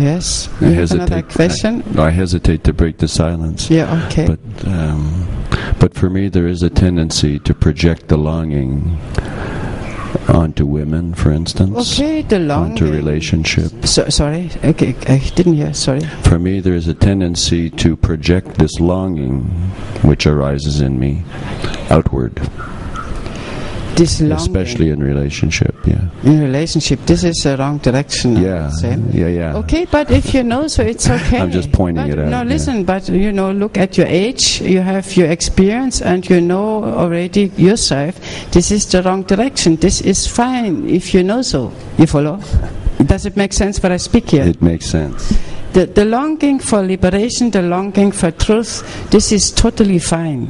Yes. You have another question? I hesitate to break the silence. Yeah, okay. But for me, there is a tendency to project the longing onto women, for instance. Okay, the longing. Onto relationship. Sorry, okay, I didn't hear, sorry. For me, there is a tendency to project this longing, which arises in me, outward. This longing. Especially in relationship, yeah. In relationship, this is the wrong direction. Yeah. Okay, but if you know, so it's okay. I'm just pointing it out. No, listen, but look at your age, you have your experience, and you know already yourself, this is the wrong direction. This is fine, if you know so. You follow? Does it make sense what I speak here? It makes sense. The longing for liberation, the longing for truth, this is totally fine.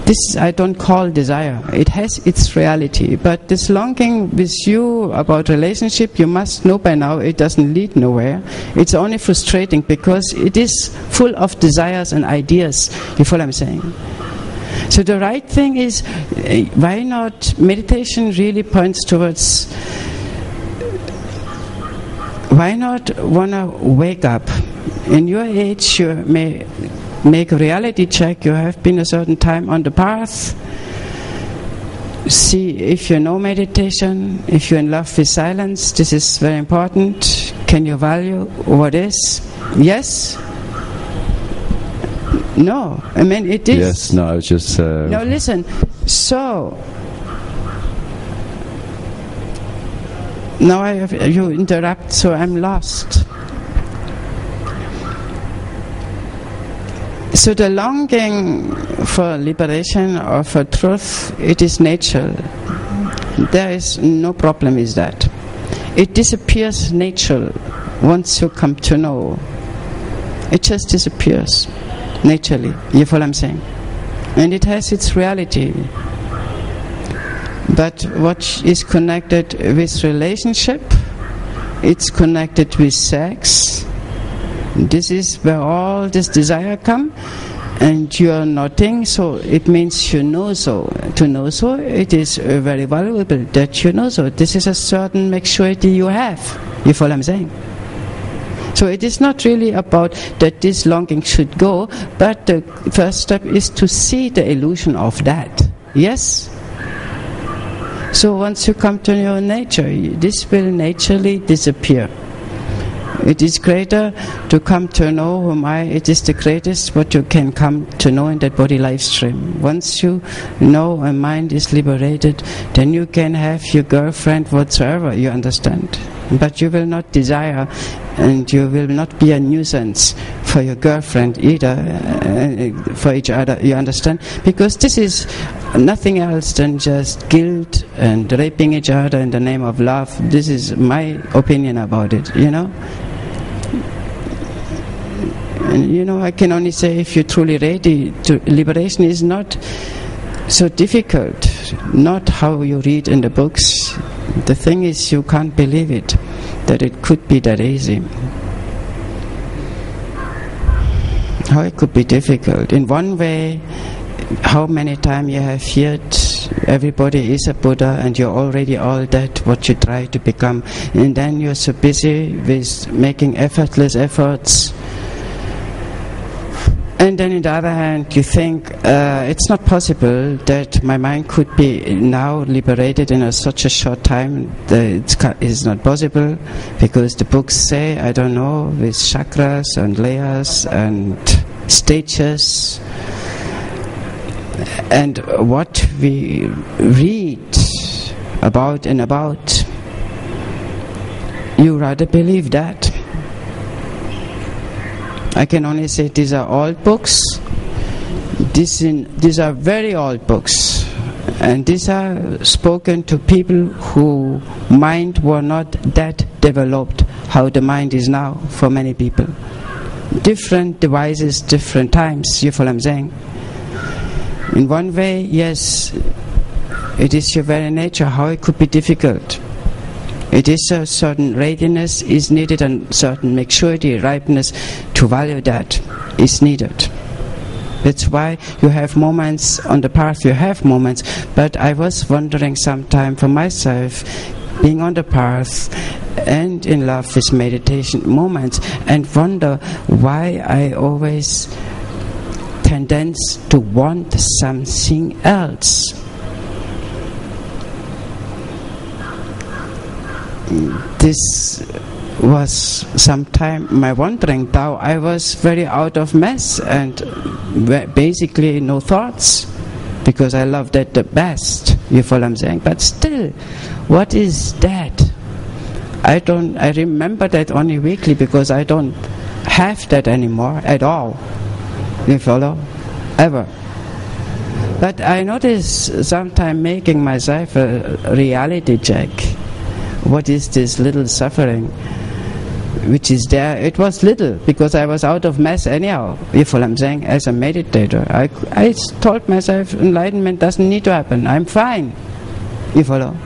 This I don't call desire. It has its reality. But this longing with you about relationship, you must know by now it doesn't lead nowhere. It's only frustrating because it is full of desires and ideas. You follow what I'm saying? So the right thing is, why not? Meditation really points towards, why not want to wake up? In your age, you may make a reality check. You have been a certain time on the path. See if you know meditation, if you're in love with silence. This is very important. Can you value what is? Yes? No. I mean, it is. Yes, no, I was just... No, listen. So, now you interrupt, so I'm lost. So the longing for liberation or for truth, it is natural. There is no problem with that. It disappears natural once you come to know. It just disappears naturally. You follow what I'm saying? And it has its reality. But what is connected with relationship, it's connected with sex. This is where all this desire come, and you are nothing, so it means you know so. To know so, it is very valuable that you know so. This is a certain maturity you have. You follow what I'm saying? So it is not really about that this longing should go, but the first step is to see the illusion of that. Yes? So once you come to your nature, this will naturally disappear. It is greater to come to know whom I. It is the greatest what you can come to know in that body life stream. Once you know a mind is liberated, then you can have your girlfriend whatsoever, you understand. But you will not desire, and you will not be a nuisance for your girlfriend either, for each other, you understand? Because this is nothing else than just guilt and raping each other in the name of love. This is my opinion about it, And I can only say, if you're truly ready to, liberation is not so difficult, not how you read in the books. The thing is, you can't believe it, that it could be that easy. How it could be difficult. In one way, how many times you have heard everybody is a Buddha and you're already all that what you try to become, and then you're so busy with making effortless efforts. And then on the other hand, you think it's not possible that my mind could be now liberated in such a short time. It's not possible, because the books say, I don't know, with chakras and layers and stages. And what we read about, you rather believe that. I can only say these are old books. These are very old books, and these are spoken to people whose mind were not that developed how the mind is now for many people. Different devices, different times. You follow what I'm saying? In one way, yes, it is your very nature. How it could be difficult? It is a certain readiness is needed, and certain maturity, ripeness to value that is needed. That's why you have moments on the path, you have moments. But I was wondering sometime for myself, being on the path, and in love with meditation moments and wonder why I always tendence to want something else. This was sometime my wandering. Though I was very out of mess and basically no thoughts, because I loved that the best. You follow what I'm saying? But still, what is that? I remember that only weekly, because I don't have that anymore at all. You follow? Ever. But I notice sometimes making myself a reality check. What is this little suffering which is there? It was little, because I was out of mess anyhow. You follow what I'm saying? As a meditator, I told myself enlightenment doesn't need to happen. I'm fine. You follow?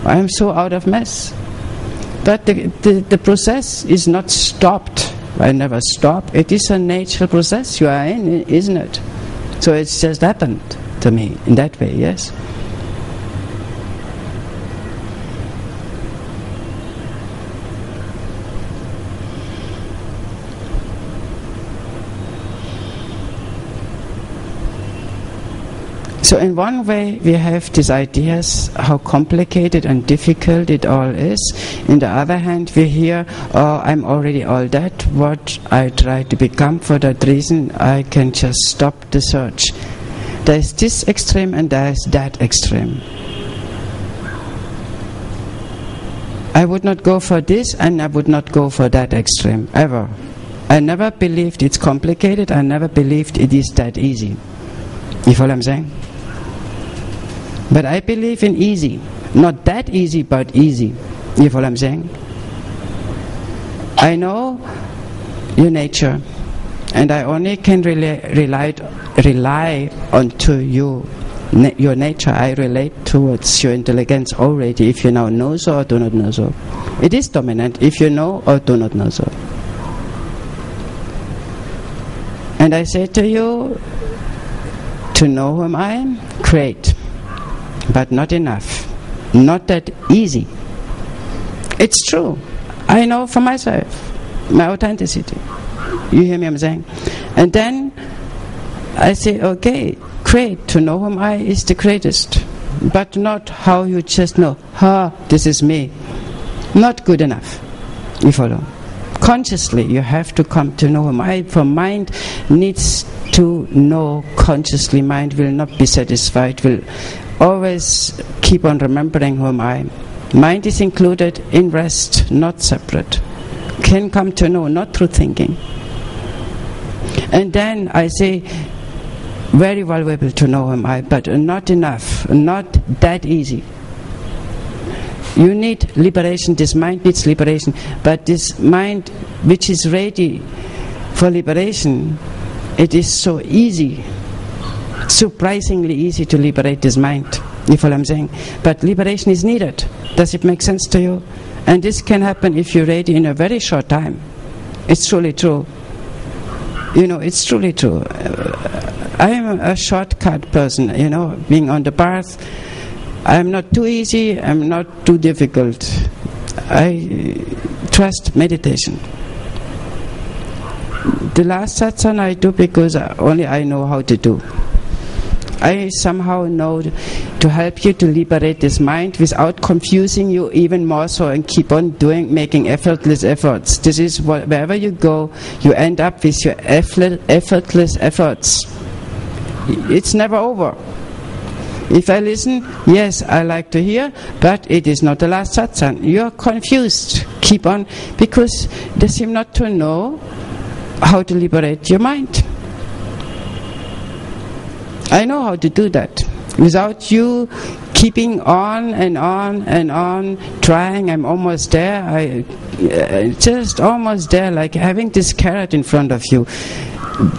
I'm so out of mess. But the process is not stopped. I never stop. It is a natural process you are in, isn't it? So it's just happened to me in that way, yes? So in one way we have these ideas how complicated and difficult it all is. In the other hand we hear, oh, I'm already all that, what I try to become, for that reason I can just stop the search. There is this extreme and there is that extreme. I would not go for this and I would not go for that extreme, ever. I never believed it's complicated, I never believed it is that easy. You follow what I'm saying? But I believe in easy. Not that easy, but easy. You follow what I'm saying? I know your nature, and I only can rely onto you, your nature. I relate towards your intelligence already, if you now know so or do not know so. It is dominant if you know or do not know so. And I say to you, to know whom I am, great. But not enough. Not that easy. It's true. I know for myself, my authenticity. You hear me what I'm saying? And then I say, okay, great, to know whom I is the greatest. But not how you just know, this is me. Not good enough. You follow? Consciously, you have to come to know whom I. For mind needs to know consciously. Mind will not be satisfied, will always keep on remembering whom I am. Mind is included in rest, not separate. Can come to know, not through thinking. And then I say, very valuable to know whom I, but not enough, not that easy. You need liberation, this mind needs liberation, but this mind which is ready for liberation, it is so easy, surprisingly easy to liberate this mind. You follow what I'm saying? But liberation is needed. Does it make sense to you? And this can happen if you're ready in a very short time. It's truly true. You know, it's truly true. I am a shortcut person, you know, being on the path. I'm not too easy, I'm not too difficult. I trust meditation. The last satsang I do because only I know how to do. I somehow know to help you to liberate this mind without confusing you even more so, and keep on making effortless efforts. This is wherever you go, you end up with your effortless efforts. It's never over. If I listen, yes, I like to hear, but it is not the last satsang. You are confused. Keep on, because they seem not to know how to liberate your mind. I know how to do that. Without you keeping on and on and on, trying, I'm almost there. Just almost there, like having this carrot in front of you.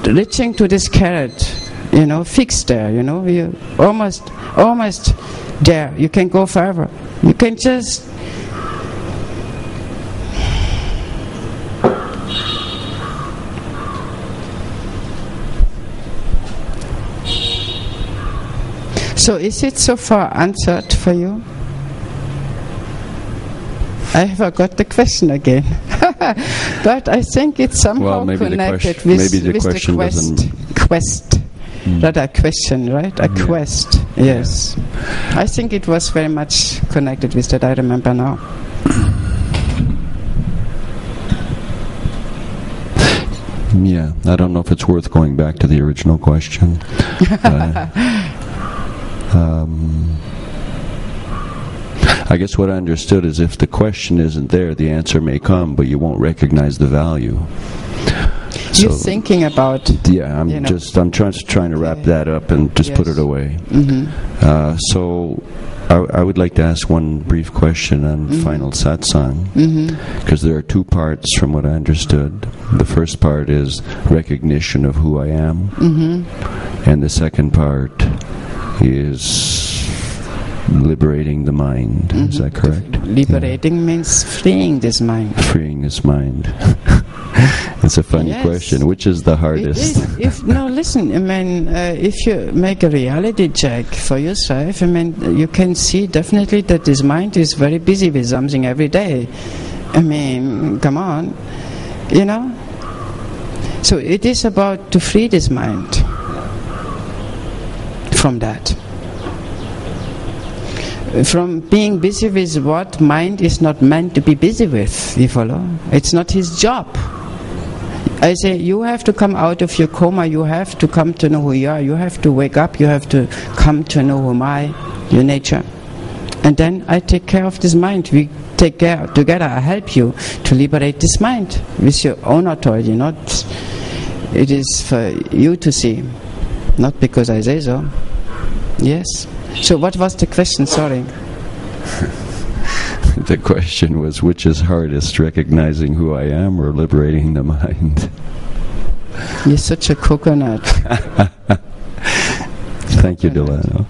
Reaching to this carrot, you know, fixed there, you know, you're almost there. You can go forever. You can just So is it so far answered for you? I forgot the question again. But I think it's somehow connected with the quest. Not a question, right? A quest, yes. I think it was very much connected with that, I remember now. Yeah, I don't know if it's worth going back to the original question. I guess what I understood is if the question isn't there, the answer may come, but you won't recognize the value. You're thinking about... Yeah, I'm trying to wrap that up and just put it away. Mm-hmm. So I would like to ask one brief question on final satsang, because there are two parts from what I understood. The first part is recognition of who I am, and the second part is liberating the mind. Is that correct? Liberating means freeing this mind. Freeing this mind. It's a funny question. Which is the hardest? Listen, I mean, if you make a reality check for yourself, I mean, you can see definitely that this mind is very busy with something every day. I mean, come on, you know? So it is about to free this mind from that. From being busy with what mind is not meant to be busy with, you follow? It's not his job. I say, you have to come out of your coma, you have to come to know who you are, you have to wake up, you have to come to know who am I, your nature. And then I take care of this mind. We take care together, I help you to liberate this mind with your own authority, not... It is for you to see, not because I say so. Yes? So what was the question? Sorry. The question was, which is hardest, recognizing who I am or liberating the mind? You're such a coconut. Thank you, Dolano.